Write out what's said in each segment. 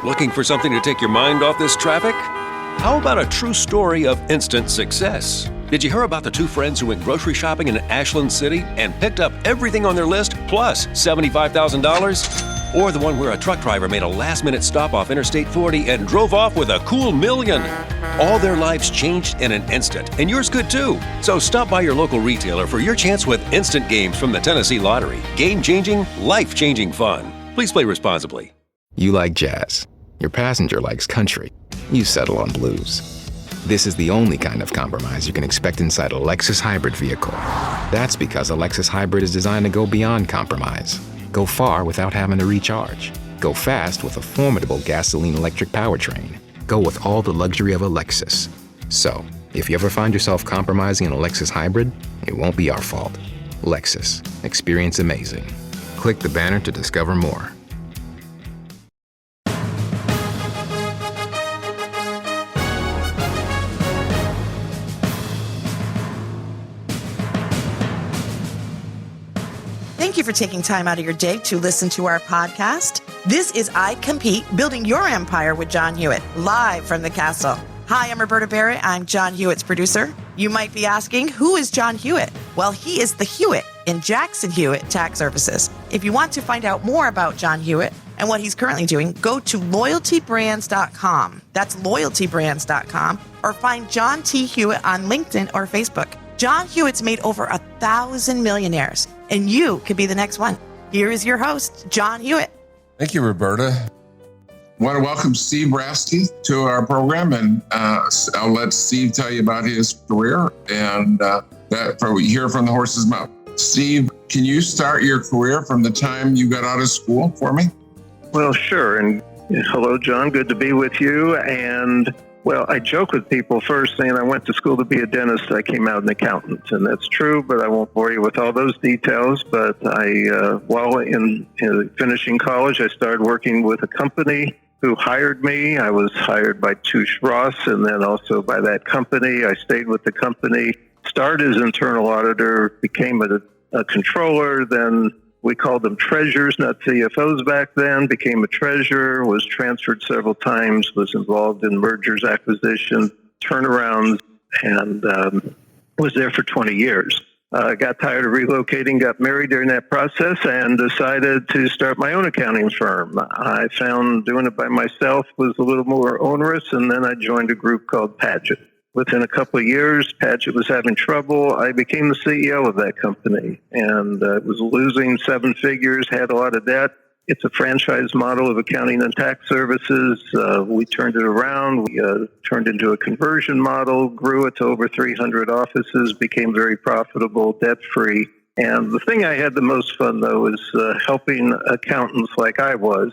Looking for something to take your mind off this traffic? How about a true story of instant success? Did you hear about the two friends who went grocery shopping in Ashland City and picked up everything on their list plus $75,000? Or the one where a truck driver made a last-minute stop off Interstate 40 and drove off with a cool $1 million? All their lives changed in an instant, and yours could too. So stop by your local retailer for your chance with instant games from the Tennessee Lottery. Game-changing, life-changing fun. Please play responsibly. You like jazz. Your passenger likes country. You settle on blues. This is the only kind of compromise you can expect inside a Lexus hybrid vehicle. That's because a Lexus hybrid is designed to go beyond compromise. Go far without having to recharge. Go fast with a formidable gasoline-electric powertrain. Go with all the luxury of a Lexus. So, if you ever find yourself compromising in a Lexus hybrid, it won't be our fault. Lexus. Experience amazing. Click the banner to discover more. Thank you for taking time out of your day to listen to our podcast. This is iCompete, Building Your Empire with John Hewitt, live from the castle. Hi, I'm Roberta Barrett. I'm John Hewitt's producer. You might be asking, who is John Hewitt? Well, he is the Hewitt in Jackson Hewitt Tax Services. If you want to find out more about John Hewitt and what he's currently doing, go to loyaltybrands.com. That's loyaltybrands.com, or find John T. Hewitt on LinkedIn or Facebook. John Hewitt's made over 1,000 millionaires, and you could be the next one. Here is your host, John Hewitt. Thank you, Roberta. I want to welcome Steve Rafsky to our program, and I'll let Steve tell you about his career and that we hear from the horse's mouth. Steve, can you start your career from the time you got out of school for me? Well, sure. And hello, John. Good to be with you. And well, I joke with people first saying I went to school to be a dentist. I came out an accountant, and that's true, but I won't bore you with all those details. But while in finishing college, I started working with a company who hired me. I was hired by Touche Ross, and then also by that company. I stayed with the company, started as internal auditor, became a controller, then we called them treasurers, not CFOs back then, became a treasurer, was transferred several times, was involved in mergers, acquisitions, turnarounds, and was there for 20 years. Got tired of relocating, got married during that process, and decided to start my own accounting firm. I found doing it by myself was a little more onerous, and then I joined a group called Padgett. Within a couple of years, Padgett was having trouble. I became the CEO of that company, and was losing seven figures, had a lot of debt. It's a franchise model of accounting and tax services. We turned it around. We turned into a conversion model, grew it to over 300 offices, became very profitable, debt-free. And the thing I had the most fun, though, is helping accountants like I was,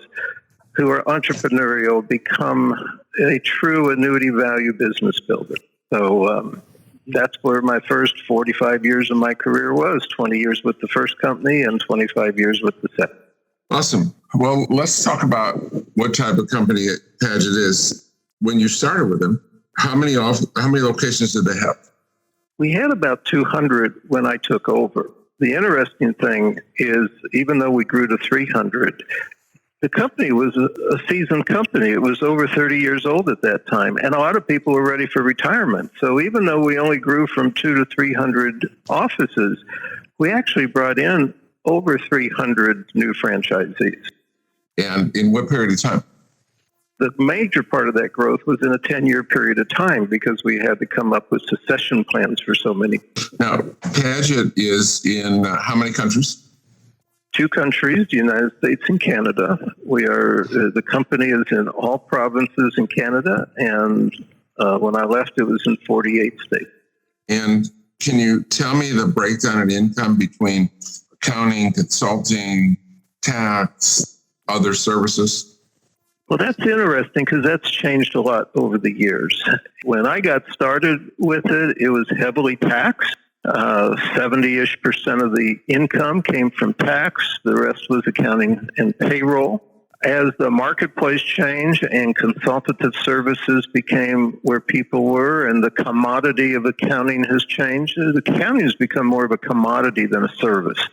who are entrepreneurial, become a true annuity value business builder. So that's where my first 45 years of my career was, 20 years with the first company and 25 years with the second. Awesome. Well, let's talk about what type of company Padgett is. When you started with them, how many locations did they have? We had about 200 when I took over. The interesting thing is, even though we grew to 300, the company was a seasoned company. It was over 30 years old at that time, and a lot of people were ready for retirement. So even though we only grew from 200 to 300 offices, we actually brought in over 300 new franchisees. And in what period of time? The major part of that growth was in a 10-year period of time because we had to come up with succession plans for so many. Now, Padgett is in how many countries? 2 countries, the United States and Canada. The company is in all provinces in Canada, and when I left, it was in 48 states. And can you tell me the breakdown in income between accounting, consulting, tax, other services? Well, that's interesting because that's changed a lot over the years. When I got started with it, it was heavily taxed. 70-ish% of the income came from tax. The rest was accounting and payroll. As the marketplace changed and consultative services became where people were and the commodity of accounting has changed, accounting has become more of a commodity than a service.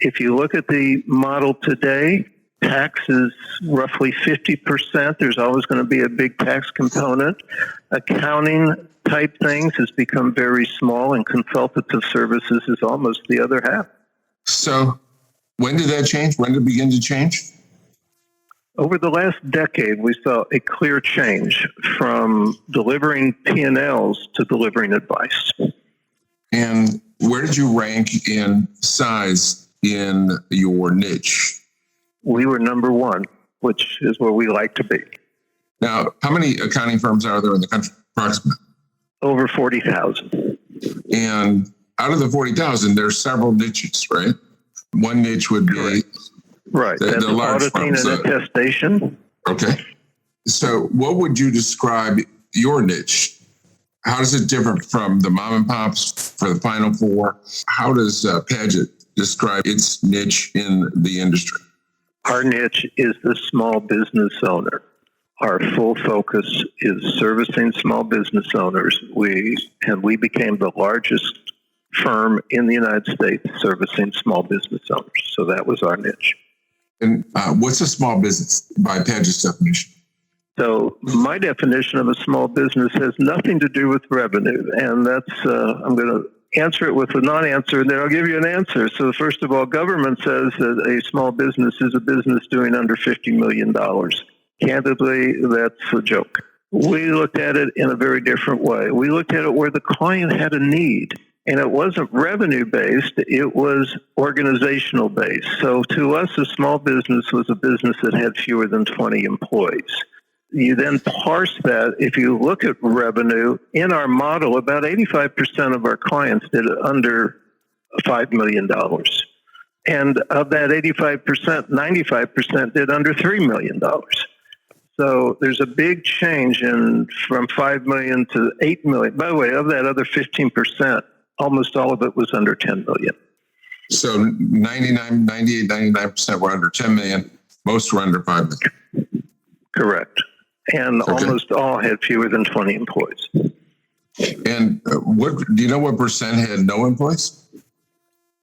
If you look at the model today, Tax is roughly 50%. There's always going to be a big tax component. Accounting type things has become very small, and consultative services is almost the other half. So when did that change? When did it begin to change? Over the last decade, we saw a clear change from delivering P&Ls to delivering advice. And where did you rank in size in your niche? We were number one, which is where we like to be. Now, how many accounting firms are there in the country, approximately? Over 40,000. And out of the 40,000, there's several niches, right? One niche would be right. That's the large auditing firms. And attestation. Okay. So what would you describe your niche? How does it differ from the mom and pops for the Final Four? How does Paget describe its niche in the industry? Our niche is the small business owner. Our full focus is servicing small business owners. We became the largest firm in the United States servicing small business owners. So that was our niche. And what's a small business by Paget's definition? So my definition of a small business has nothing to do with revenue. And that's, I'm going to answer it with a non-answer, and then I'll give you an answer. So first of all, government says that a small business is a business doing under $50 million. Candidly, that's a joke. We looked at it in a very different way. We looked at it where the client had a need, and it wasn't revenue-based, it was organizational-based. So to us, a small business was a business that had fewer than 20 employees. You then parse that. If you look at revenue, in our model, about 85% of our clients did under $5 million. And of that 85%, 95% did under $3 million. So there's a big change from $5 million to $8 million. By the way, of that other 15%, almost all of it was under $10 million. So 99% were under $10 million. Most were under $5 million. Correct. And okay. Almost all had fewer than 20 employees. And what do you know what percent had no employees?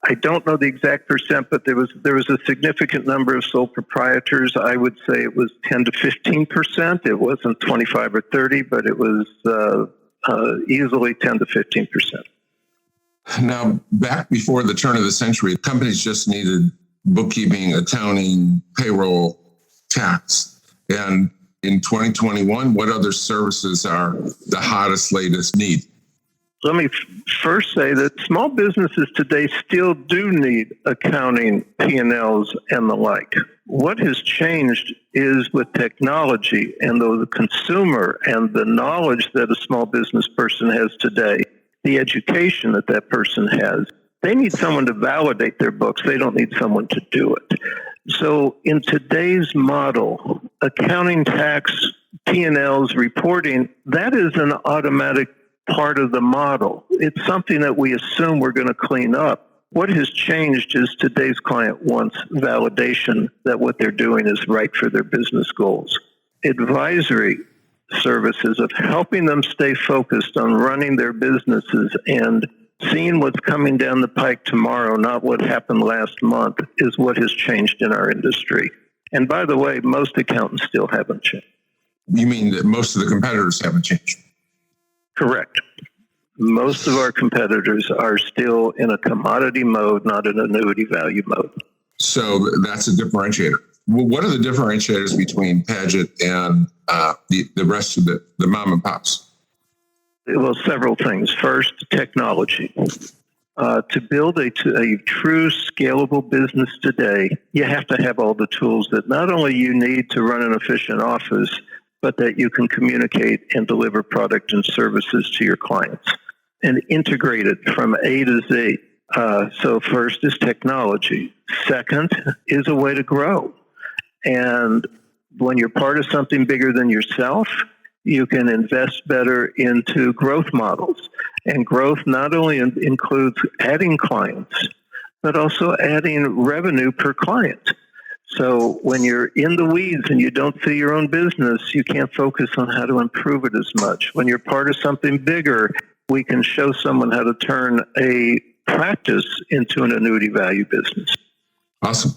I don't know the exact percent, but there was a significant number of sole proprietors. I would say it was 10 to 15%. It wasn't 25 or 30, but it was easily 10 to 15%. Now, back before the turn of the century, companies just needed bookkeeping, accounting, payroll, tax. And in 2021, what other services are the hottest, latest need? Let me first say that small businesses today still do need accounting, P&Ls, and the like. What has changed is with technology and the consumer and the knowledge that a small business person has today, the education that that person has. They need someone to validate their books. They don't need someone to do it. So in today's model, accounting, tax, P&Ls, reporting, that is an automatic part of the model. It's something that we assume we're going to clean up. What has changed is today's client wants validation that what they're doing is right for their business goals. Advisory services of helping them stay focused on running their businesses and seeing what's coming down the pike tomorrow, not what happened last month, is what has changed in our industry. And by the way, most accountants still haven't changed. You mean that most of the competitors haven't changed? Correct. Most of our competitors are still in a commodity mode, not an annuity value mode. So that's a differentiator. Well, what are the differentiators between Paget and the rest of the mom and pops? Well, several things. First, technology. To build a true scalable business today, you have to have all the tools that not only you need to run an efficient office, but that you can communicate and deliver product and services to your clients and integrate it from A to Z. So first is technology. Second is a way to grow. And when you're part of something bigger than yourself, you can invest better into growth models. And growth not only includes adding clients, but also adding revenue per client. So when you're in the weeds and you don't see your own business, you can't focus on how to improve it as much. When you're part of something bigger, we can show someone how to turn a practice into an annuity value business. Awesome.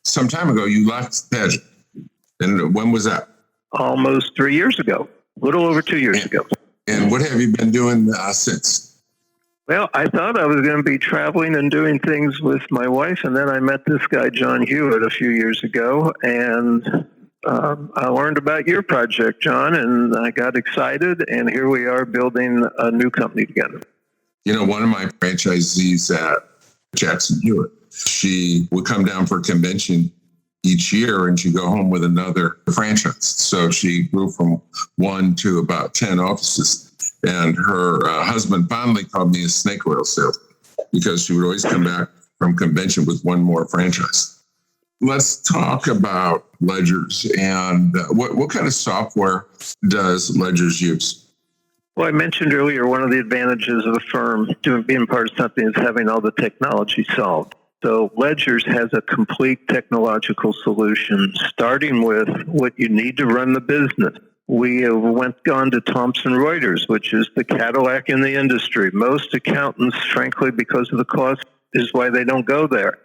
some time ago, you left pageant. And when was that? Almost 3 years ago, a little over 2 years ago. And what have you been doing since? Well, I thought I was going to be traveling and doing things with my wife, and then I met this guy, John Hewitt, a few years ago, and I learned about your project, John, and I got excited, and here we are building a new company together. You know, one of my franchisees at Jackson Hewitt, she would come down for a convention each year and she'd go home with another franchise. So she grew from 1 to about 10 offices. And her husband fondly called me a snake oil salesman because she would always come back from convention with one more franchise. Let's talk about Ledgers and what kind of software does Ledgers use? Well, I mentioned earlier, one of the advantages of a firm being part of something is having all the technology solved. So Ledgers has a complete technological solution, starting with what you need to run the business. We have gone to Thomson Reuters, which is the Cadillac in the industry. Most accountants, frankly, because of the cost, is why they don't go there.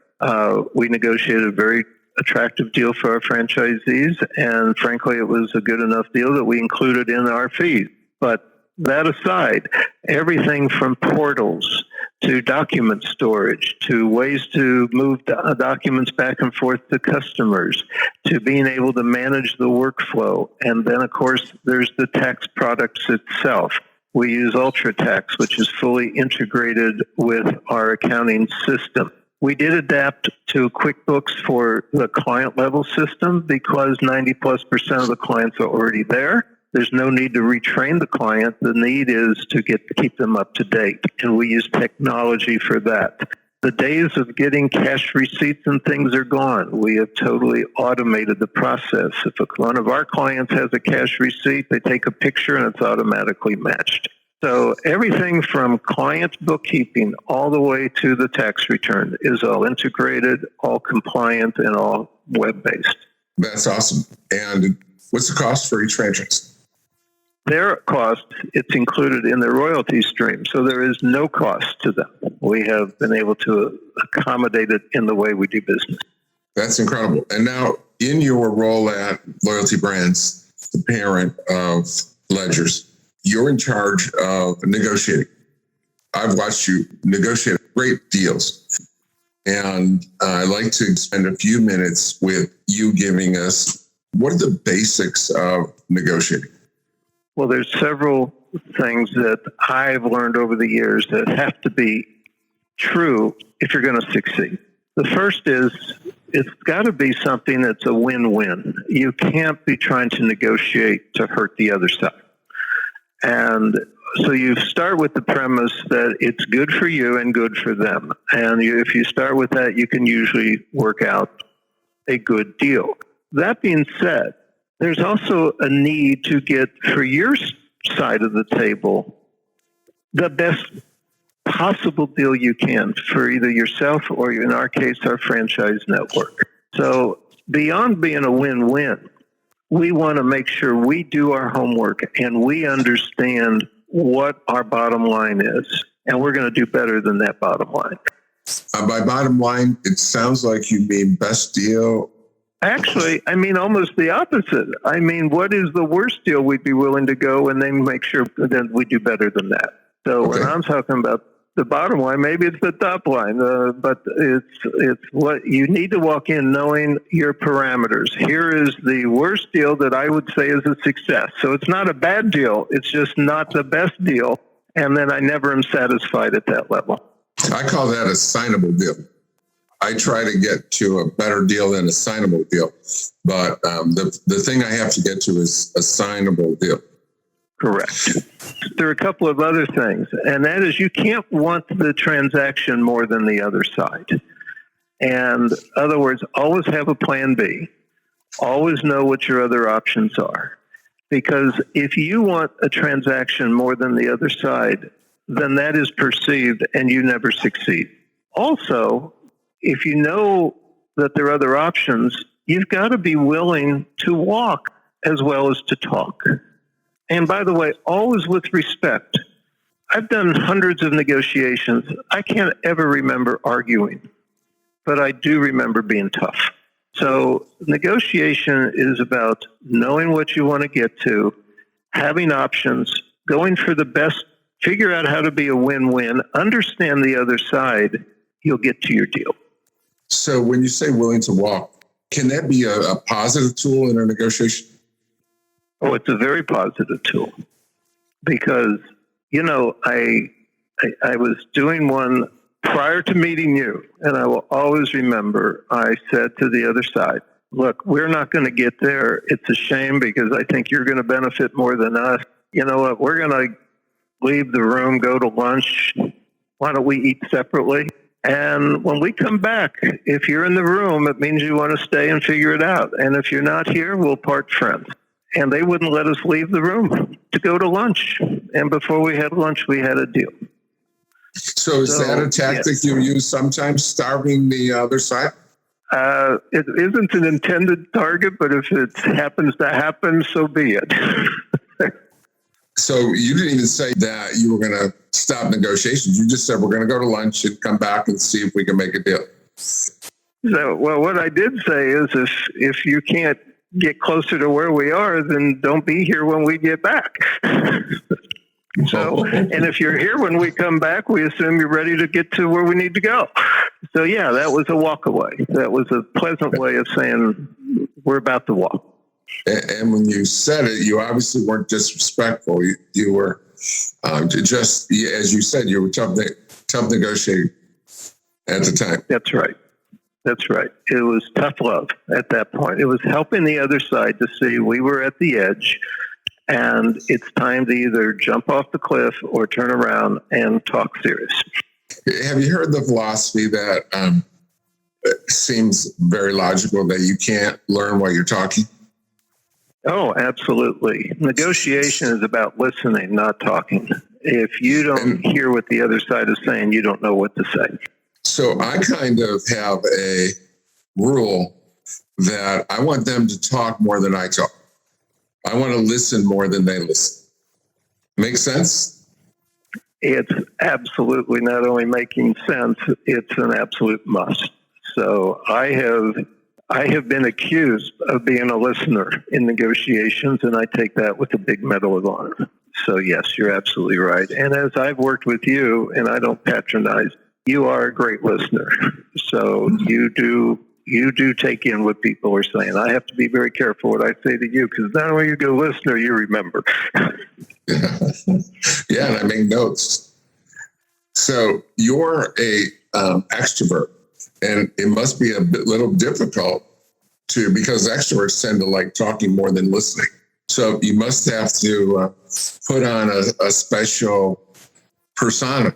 We negotiated a very attractive deal for our franchisees, and frankly, it was a good enough deal that we included in our fees. But that aside, everything from portals to document storage, to ways to move documents back and forth to customers, to being able to manage the workflow. And then, of course, there's the tax products itself. We use UltraTax, which is fully integrated with our accounting system. We did adapt to QuickBooks for the client level system because 90+% of the clients are already there. There's no need to retrain the client. The need is to keep them up to date, and we use technology for that. The days of getting cash receipts and things are gone. We have totally automated the process. If one of our clients has a cash receipt, they take a picture and it's automatically matched. So everything from client bookkeeping all the way to the tax return is all integrated, all compliant, and all web-based. That's awesome. And what's the cost for each franchise? Their cost, it's included in their royalty stream, so there is no cost to them. We have been able to accommodate it in the way we do business. That's incredible. And now, in your role at Loyalty Brands, the parent of Ledgers, you're in charge of negotiating. I've watched you negotiate great deals. And I'd like to spend a few minutes with you giving us what are the basics of negotiating? Well, there's several things that I've learned over the years that have to be true if you're going to succeed. The first is it's got to be something that's a win-win. You can't be trying to negotiate to hurt the other side. And so you start with the premise that it's good for you and good for them. And if you start with that, you can usually work out a good deal. That being said, there's also a need to get, for your side of the table, the best possible deal you can for either yourself or, in our case, our franchise network. So beyond being a win-win, we want to make sure we do our homework and we understand what our bottom line is, and we're going to do better than that bottom line. By bottom line, it sounds like you mean best deal. Actually, I mean almost the opposite. I mean, what is the worst deal we'd be willing to go and then make sure that we do better than that? So when I'm talking about the bottom line, maybe it's the top line, but it's what you need to walk in knowing your parameters. Here is the worst deal that I would say is a success. So it's not a bad deal. It's just not the best deal. And then I never am satisfied at that level. I call that a signable deal. I try to get to a better deal than a signable deal. But the thing I have to get to is a signable deal. Correct. There are a couple of other things, and that is you can't want the transaction more than the other side. And in other words, always have a plan B. Always know what your other options are. Because if you want a transaction more than the other side, then that is perceived and you never succeed. Also, if you know that there are other options, you've got to be willing to walk as well as to talk. And by the way, always with respect. I've done hundreds of negotiations. I can't ever remember arguing, but I do remember being tough. So negotiation is about knowing what you want to get to, having options, going for the best, figure out how to be a win-win, understand the other side, you'll get to your deal. So when you say willing to walk, can that be a positive tool in a negotiation? Oh, it's a very positive tool because, I was doing one prior to meeting you, and I will always remember I said to the other side, look, we're not going to get there. It's a shame because I think you're going to benefit more than us. You know what? We're going to leave the room, go to lunch. Why don't we eat separately? And when we come back, if you're in the room, it means you want to stay and figure it out. And if you're not here, we'll part friends. And they wouldn't let us leave the room to go to lunch. And before we had lunch, we had a deal. So is that a tactic you use sometimes, starving the other side? It isn't an intended target, but if it happens to happen, so be it. So you didn't even say that you were going to stop negotiations. You just said we're going to go to lunch and come back and see if we can make a deal. So, well, what I did say is if you can't get closer to where we are, then don't be here when we get back. So, and if you're here when we come back, we assume you're ready to get to where we need to go. So, yeah, that was a walk away. That was a pleasant way of saying we're about to walk. And when you said it, you obviously weren't disrespectful. You were just, as you said, you were tough negotiating at the time. That's right. That's right. It was tough love at that point. It was helping the other side to see we were at the edge and it's time to either jump off the cliff or turn around and talk serious. Have you heard the philosophy that seems very logical, that you can't learn while you're talking? Oh, absolutely. Negotiation is about listening, not talking. If you don't hear what the other side is saying, you don't know what to say. So I kind of have a rule that I want them to talk more than I talk. I want to listen more than they listen. Make sense? It's absolutely not only making sense, it's an absolute must. So I have been accused of being a listener in negotiations, and I take that with a big Medal of Honor. So yes, you're absolutely right. And as I've worked with you, and I don't patronize, you are a great listener. So you do take in what people are saying. I have to be very careful what I say to you, because not only you go listener, you remember. Yeah, and I make notes. So you're a extrovert, and it must be a little difficult because extroverts tend to like talking more than listening. So you must have to put on a special persona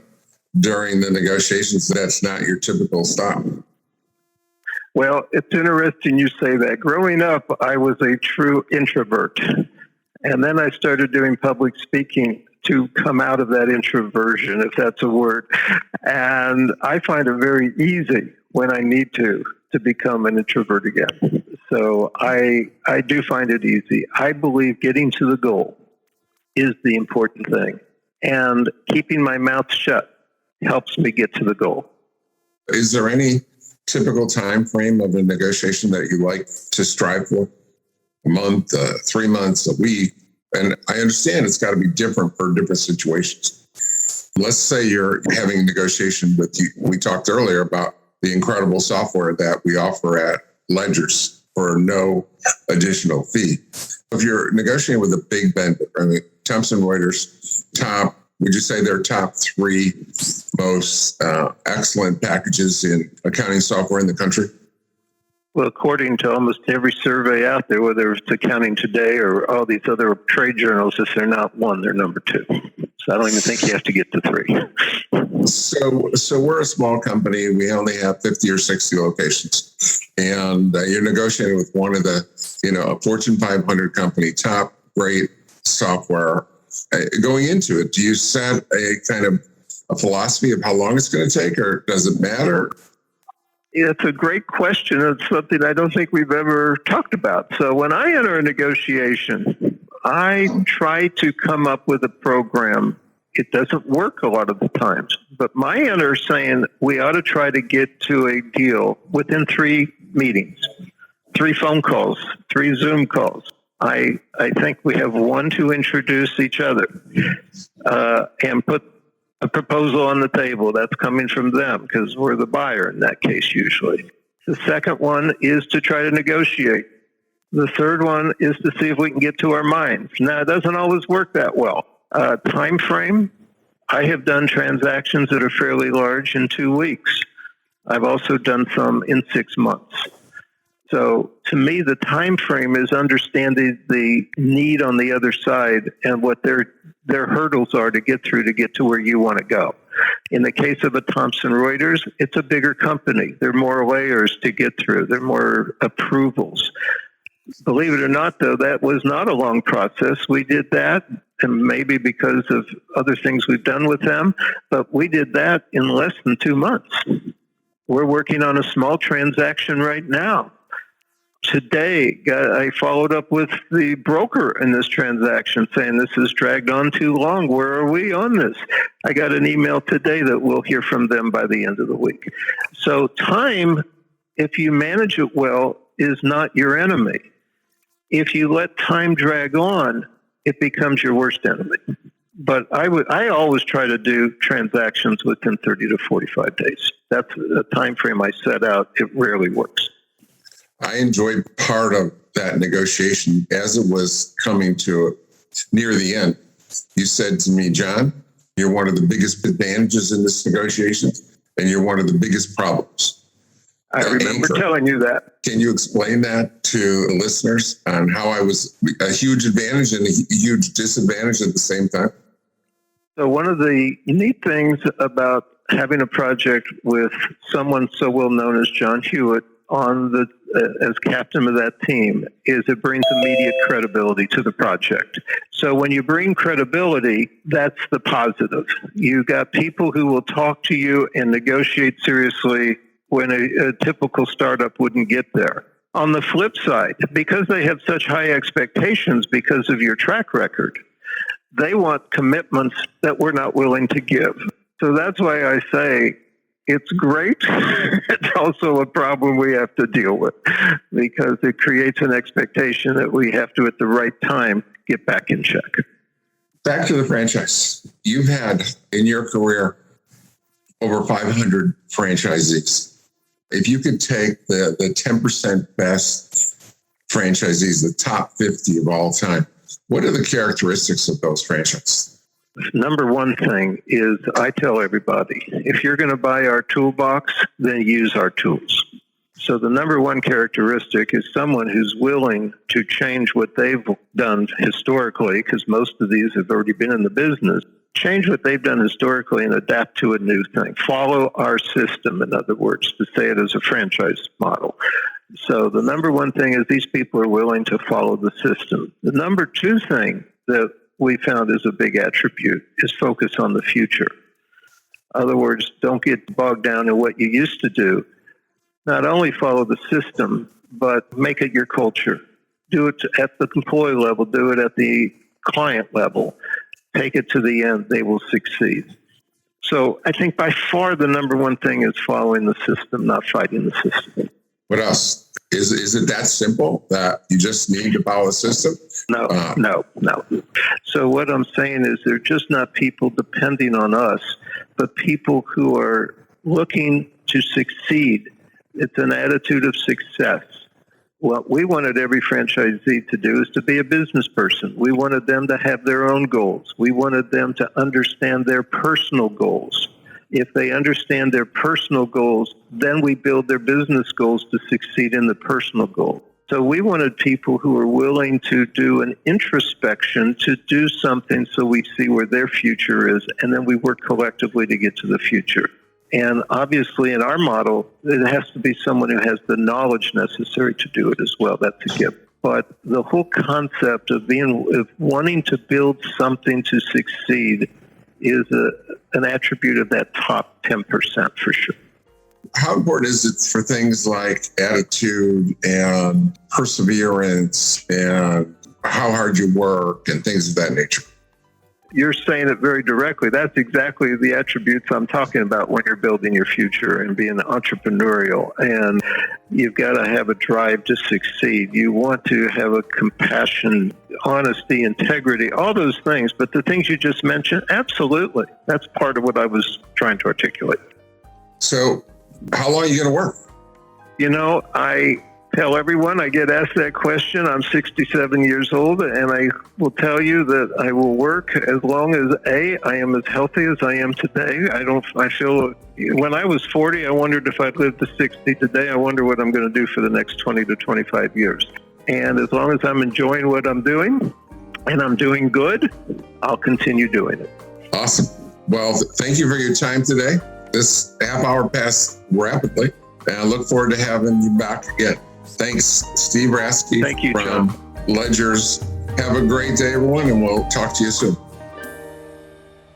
during the negotiations. That's not your typical style. Well, it's interesting you say that. Growing up, I was a true introvert. And then I started doing public speaking to come out of that introversion, if that's a word. And I find it very easy when I need to become an introvert again. So I do find it easy. I believe getting to the goal is the important thing. And keeping my mouth shut helps me get to the goal. Is there any typical time frame of a negotiation that you like to strive for? A month, 3 months, a week? And I understand it's got to be different for different situations. Let's say you're having a negotiation with you. We talked earlier about the incredible software that we offer at Ledgers for no additional fee. If you're negotiating with a big vendor, I mean, Thomson Reuters, would you say they're top 3 most excellent packages in accounting software in the country? Well, according to almost every survey out there, whether it's Accounting Today or all these other trade journals, if they're not 1, they're number 2. So I don't even think you have to get to 3. So we're a small company. We only have 50 or 60 locations. And you're negotiating with one of the, a Fortune 500 company, top great software. Going into it, do you set a kind of a philosophy of how long it's going to take, or does it matter? It's a great question. It's something I don't think we've ever talked about. So when I enter a negotiation, I try to come up with a program. It doesn't work a lot of the times, but my enter saying we ought to try to get to a deal within 3 meetings. 3 phone calls, 3 Zoom calls. I think we have one to introduce each other and put a proposal on the table. That's coming from them because we're the buyer in that case usually. The second one is to try to negotiate. The third one is to see if we can get to our minds. Now, it doesn't always work that well. Time frame, I have done transactions that are fairly large in 2 weeks. I've also done some in 6 months. So to me, the time frame is understanding the need on the other side and what their hurdles are to get through to get to where you want to go. In the case of a Thomson Reuters, it's a bigger company. There are more layers to get through. There are more approvals. Believe it or not, though, that was not a long process. We did that, and maybe because of other things we've done with them, but we did that in less than 2 months. We're working on a small transaction right now. Today, I followed up with the broker in this transaction saying this has dragged on too long. Where are we on this? I got an email today that we'll hear from them by the end of the week. So time, if you manage it well, is not your enemy. If you let time drag on, it becomes your worst enemy. But I always try to do transactions within 30 to 45 days. That's the time frame I set out. It rarely works. I enjoyed part of that negotiation as it was coming to near the end. You said to me, John, you're one of the biggest advantages in this negotiation, and you're one of the biggest problems. I remember telling you that. Can you explain that to listeners on how I was a huge advantage and a huge disadvantage at the same time? So one of the neat things about having a project with someone so well known as John Hewitt on the as captain of that team is it brings immediate credibility to the project. So when you bring credibility, that's the positive. You got people who will talk to you and negotiate seriously when a typical startup wouldn't get there. On the flip side, because they have such high expectations because of your track record, they want commitments that we're not willing to give. So that's why I say it's great. It's also a problem we have to deal with because it creates an expectation that we have to, at the right time, get back in check. Back to the franchise. You've had in your career over 500 franchisees. If you could take the 10% best franchisees, the top 50 of all time, what are the characteristics of those franchises? Number one thing is I tell everybody, if you're going to buy our toolbox, then use our tools. So the number one characteristic is someone who's willing to change what they've done historically, because most of these have already been in the business, change what they've done historically and adapt to a new thing. Follow our system, in other words, to say it as a franchise model. So the number one thing is these people are willing to follow the system. The number two thing that we found is a big attribute is focus on the future. In other words, don't get bogged down in what you used to do. Not only follow the system, but make it your culture. Do it at the employee level. Do it at the client level. Take it to the end. They will succeed. So I think by far the number one thing is following the system, not fighting the system. What else? Is it that simple that you just need to follow the system? No. So what I'm saying is they're just not people depending on us, but people who are looking to succeed. It's an attitude of success. What we wanted every franchisee to do is to be a business person. We wanted them to have their own goals. We wanted them to understand their personal goals. If they understand their personal goals, then we build their business goals to succeed in the personal goal. So we wanted people who are willing to do an introspection, to do something so we see where their future is, and then we work collectively to get to the future. And obviously in our model, it has to be someone who has the knowledge necessary to do it as well. That's a gift. But the whole concept of wanting to build something to succeed is an attribute of that top 10% for sure. How important is it for things like attitude and perseverance and how hard you work and things of that nature? you're saying it very directly. That's exactly the attributes I'm talking about when you're building your future and being entrepreneurial. And you've got to have a drive to succeed. You want to have a compassion, honesty, integrity, all those things. But the things you just mentioned, absolutely. That's part of what I was trying to articulate. So how long are you going to work? I tell everyone I get asked that question. I'm 67 years old, and I will tell you that I will work as long as I am as healthy as I am today. I feel when I was 40, I wondered if I'd live to 60. Today, I wonder what I'm going to do for the next 20 to 25 years. And as long as I'm enjoying what I'm doing and I'm doing good, I'll continue doing it. Awesome. Well, thank you for your time today. This half hour passed rapidly, and I look forward to having you back again. Thanks, Steve Rafsky. Thank you, from John. Ledgers. Have a great day, everyone, and we'll talk to you soon.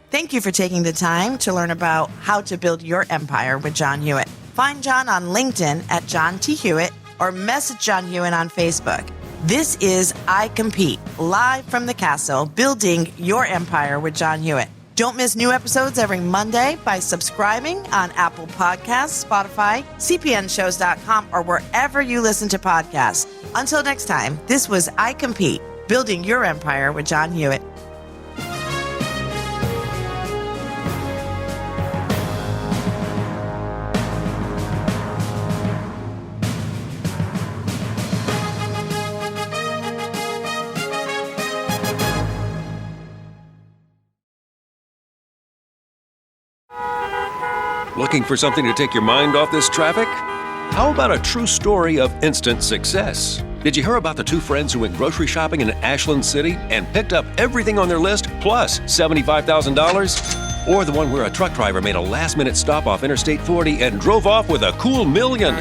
Thank you for taking the time to learn about how to build your empire with John Hewitt. Find John on LinkedIn at John T. Hewitt or message John Hewitt on Facebook. This is iCompete, live from the castle, building your empire with John Hewitt. Don't miss new episodes every Monday by subscribing on Apple Podcasts, Spotify, cpnshows.com, or wherever you listen to podcasts. Until next time, this was iCompete, building your empire with John Hewitt. Looking for something to take your mind off this traffic? How about a true story of instant success? Did you hear about the two friends who went grocery shopping in Ashland City and picked up everything on their list plus $75,000? Or the one where a truck driver made a last-minute stop off Interstate 40 and drove off with a cool $1 million?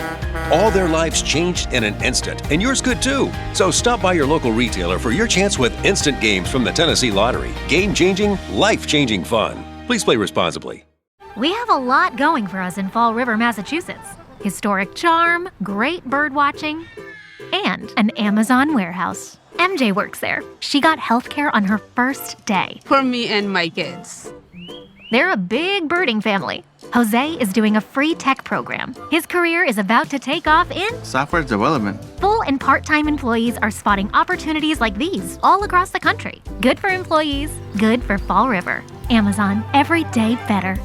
All their lives changed in an instant, and yours could too. So stop by your local retailer for your chance with instant games from the Tennessee Lottery. Game-changing, life-changing fun. Please play responsibly. We have a lot going for us in Fall River, Massachusetts. Historic charm, great bird watching, and an Amazon warehouse. MJ works there. She got healthcare on her first day. For me and my kids. They're a big birding family. Jose is doing a free tech program. His career is about to take off in software development. Full and part-time employees are spotting opportunities like these all across the country. Good for employees, good for Fall River. Amazon, every day better.